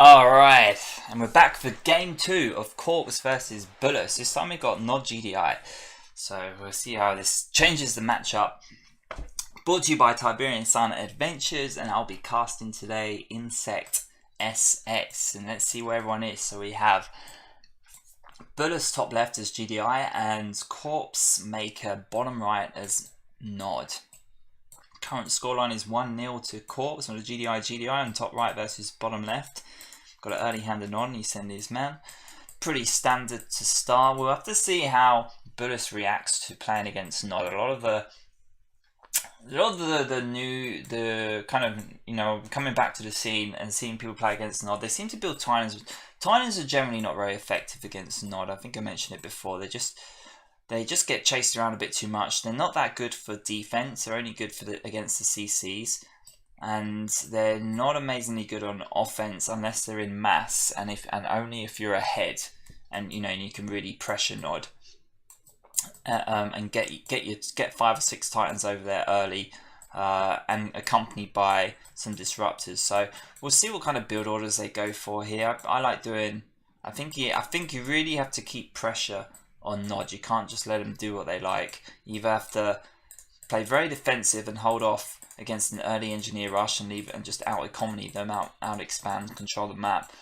Alright, and we're back for game 2 of Corpse versus Bulus. This time we got Nod GDI. So we'll see how this changes the matchup. Brought to you by Tiberian Adventures, and I'll be casting today insectsx. And let's see where everyone is. So we have Bulus top left as GDI and Corpse Maker bottom right as Nod. Current scoreline is 1-0 to Corpse on the GDI on top right versus bottom left. Got an early handed on, he sent his man. Pretty standard to start. We'll have to see how Bulus reacts to playing against Nod. A lot of the kind of, coming back to the scene and seeing people play against Nod, they seem to build Titans. Titans are generally not very effective against Nod. I think I mentioned it before. They just get chased around a bit too much. They're not that good for defense. They're only good for against the CCs, and they're not amazingly good on offense unless they're in mass and only if you're ahead, and you can really pressure Nod and get 5 or 6 Titans over there early, and accompanied by some disruptors. So we'll see what kind of build orders they go for here. I like doing. I think you really have to keep pressure on Nod. You can't just let them do what they like. You either have to play very defensive and hold off against an early engineer rush and leave it and just out economy them, out expand, control the map,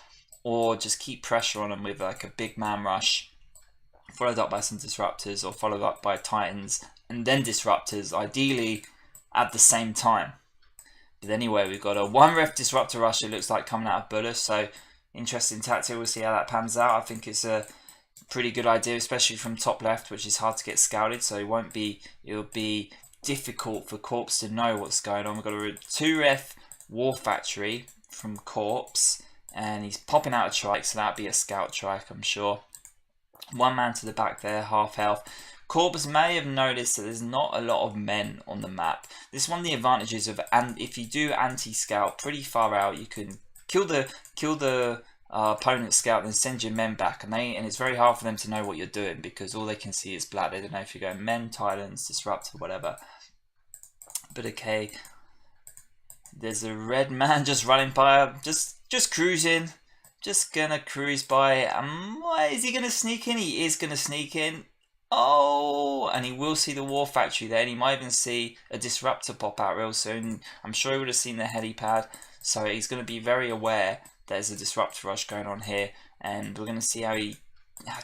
or just keep pressure on them with like a big man rush, followed up by some disruptors, or followed up by Titans and then disruptors, ideally at the same time. But anyway, we've got a 1 ref disruptor rush, it looks like, coming out of Bulus. So interesting tactic. We'll see how that pans out. I think it's a pretty good idea, especially from top left, which is hard to get scouted, so it'll be difficult for Corpse to know what's going on. We've got a 2 ref War Factory from Corpse, and he's popping out a trike, so that'll be a scout trike, I'm sure. 1 man to the back there, half health. Corpse may have noticed that there's not a lot of men on the map. This is one of the advantages of, and if you do anti-scout pretty far out, you can kill the opponent's scout, then send your men back, and it's very hard for them to know what you're doing because all they can see is black. They don't know if you're going men, Titans, disruptor, whatever. But okay, there's a red man just running by, just cruising, just gonna cruise by. Is he gonna sneak in? He is gonna sneak in. Oh, and he will see the War Factory there, and he might even see a disruptor pop out real soon. I'm sure he would have seen the helipad, so he's going to be very aware there's a disruptor rush going on here, and we're going to see how he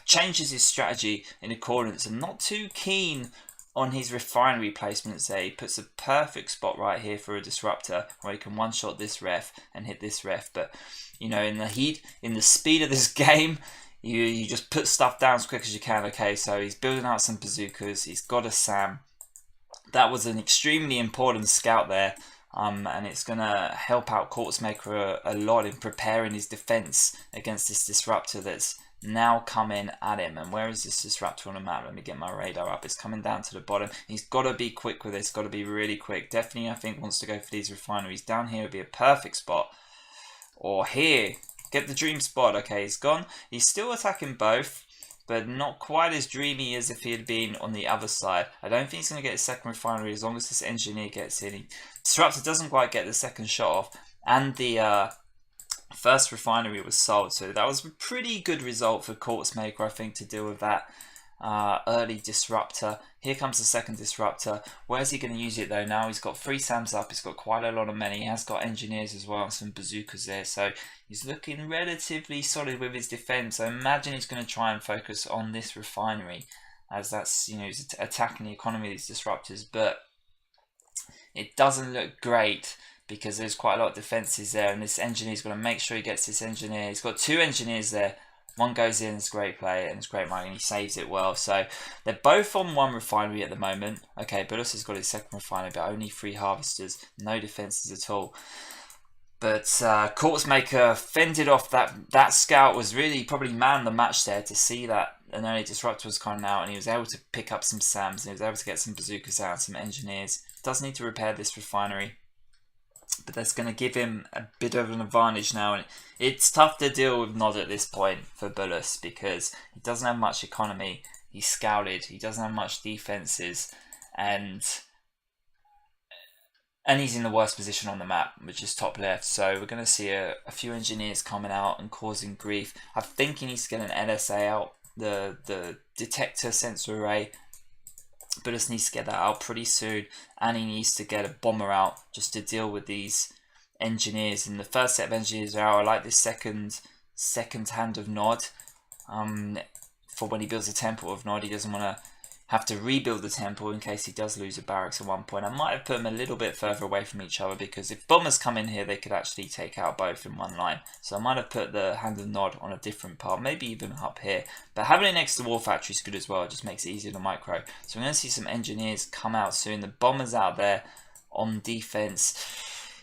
changes his strategy in accordance. I'm not too keen on his refinery placements there. He puts a perfect spot right here for a disruptor where he can one-shot this ref and hit this ref, but in the speed of this game, you just put stuff down as quick as you can. Okay, so he's building out some bazookas, he's got a SAM. That was an extremely important scout there, and it's going to help out Corpse Maker a lot in preparing his defense against this disruptor that's now coming at him. And where is this disruptor on the map? Let me get my radar up. It's coming down to the bottom. He's got to be quick with this, got to be really quick. Definitely, I think, wants to go for these refineries. Down here would be a perfect spot, or here. Get the dream spot. Okay, he's gone. He's still attacking both, but not quite as dreamy as if he had been on the other side. I don't think he's going to get a second refinery as long as this engineer gets in. Disruptor doesn't quite get the second shot off, and the first refinery was sold. So that was a pretty good result for Corpse Maker, I think, to deal with that early disruptor. Here comes the second disruptor. Where's he going to use it though? Now he's got 3 SAMs up, he's got quite a lot of men, he has got engineers as well and some bazookas there, so he's looking relatively solid with his defense. I imagine he's going to try and focus on this refinery, as that's, he's attacking the economy of these disruptors, but it doesn't look great because there's quite a lot of defenses there, and this engineer's going to make sure he gets this engineer. He's got 2 engineers there. One goes in, it's great play, and it's great money, and he saves it well. So they're both on 1 refinery at the moment. Okay, Bulus has got his second refinery, but only 3 harvesters, no defenses at all. But Corpse Maker fended off that scout. Was really probably man the match there to see that an early disruptor was coming out, and he was able to pick up some SAMs, and he was able to get some bazookas out, some engineers. Does need to repair this refinery, but that's going to give him a bit of an advantage now. And it's tough to deal with Nod at this point for Bulus because he doesn't have much economy. He's scouted. He doesn't have much defenses, and And he's in the worst position on the map, which is top left. So we're going to see a few engineers coming out and causing grief. I think he needs to get an LSA out, the detector sensor array. Bulus needs to get that out pretty soon. And he needs to get a bomber out just to deal with these engineers. And the first set of engineers are out. I like this second hand of Nod. For when he builds a temple of Nod, he doesn't want to have to rebuild the temple in case he does lose a barracks at one point. I might have put them a little bit further away from each other, because if bombers come in here, they could actually take out both in one line. So I might have put the hand of Nod on a different part, maybe even up here. But having it next to the war factory is good as well. It just makes it easier to micro. So we're going to see some engineers come out soon. The bombers out there on defense.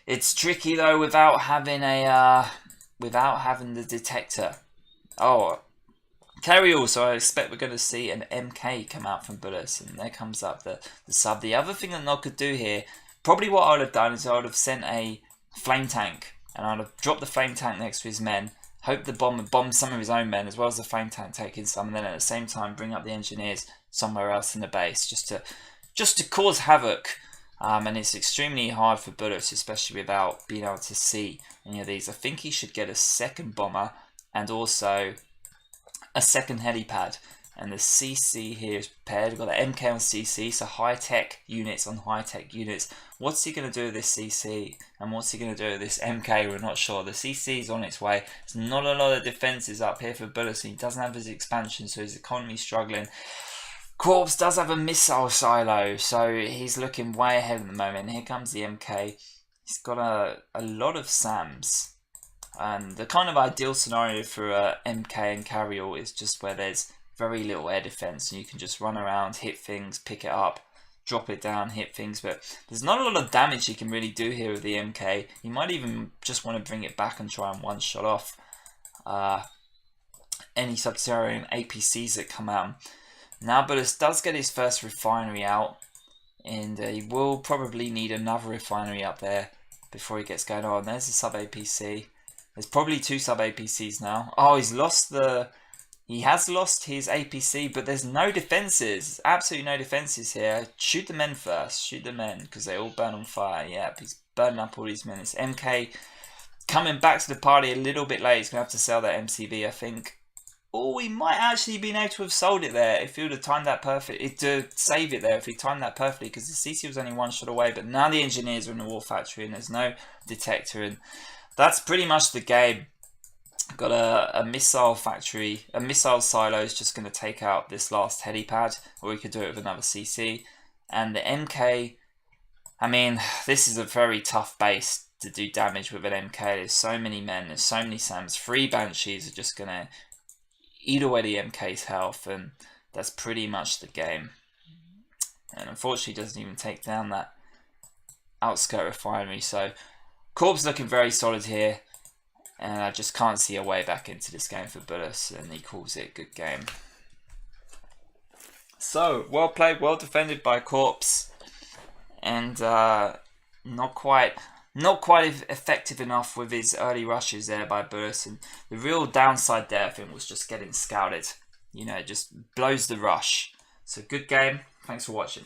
It's tricky though without having the detector. Oh, carry all, so I expect we're going to see an MK come out from Bulus, and there comes up the sub. The other thing that Nod could do here, probably what I would have done is I would have sent a flame tank, and I'd have dropped the flame tank next to his men, hope the bomb would bomb some of his own men, as well as the flame tank taking some, and then at the same time bring up the engineers somewhere else in the base, just to cause havoc. And it's extremely hard for Bulus, especially without being able to see any of these. I think he should get a second bomber, and also a second helipad, and the CC here is prepared. We've got the MK on CC, so high-tech units on high-tech units. What's he going to do with this CC, and what's he going to do with this MK? We're not sure. The CC is on its way. There's not a lot of defences up here for Bulus. He doesn't have his expansion, so his economy's struggling. Corpse does have a missile silo, so he's looking way ahead at the moment. Here comes the MK. He's got a lot of SAMs. And the kind of ideal scenario for MK and carryall is just where there's very little air defense, and you can just run around, hit things, pick it up, drop it down, hit things. But there's not a lot of damage he can really do here with the MK. He might even just want to bring it back and try and one-shot off any Sub-Terrain APCs that come out. Now Bulus does get his first refinery out, and he will probably need another refinery up there before he gets going on. There's the sub-APC. There's probably two sub-APCs now. Oh, he has lost his APC, but there's no defences. Absolutely no defences here. Shoot the men first. Shoot the men, because they all burn on fire. Yep, he's burning up all these men. It's MK coming back to the party a little bit late. He's going to have to sell that MCV, I think. Oh, he might actually been able to have sold it there if he would have timed that perfectly. To save it there if he timed that perfectly, because the CC was only one shot away. But now the engineers are in the war factory, and there's no detector, and that's pretty much the game. Got a missile factory, a missile silo is just going to take out this last helipad, or we could do it with another CC. And the MK, I mean, this is a very tough base to do damage with an MK. There's so many men, there's so many SAMs. 3 Banshees are just going to eat away the MK's health, and that's pretty much the game. And unfortunately, doesn't even take down that outskirt refinery. So Corp's looking very solid here, and I just can't see a way back into this game for Bulus, and he calls it a good game. So, well played, well defended by Corpse, and not quite effective enough with his early rushes there by Bulus, and the real downside there, I think, was just getting scouted. You know, it just blows the rush. So, good game. Thanks for watching.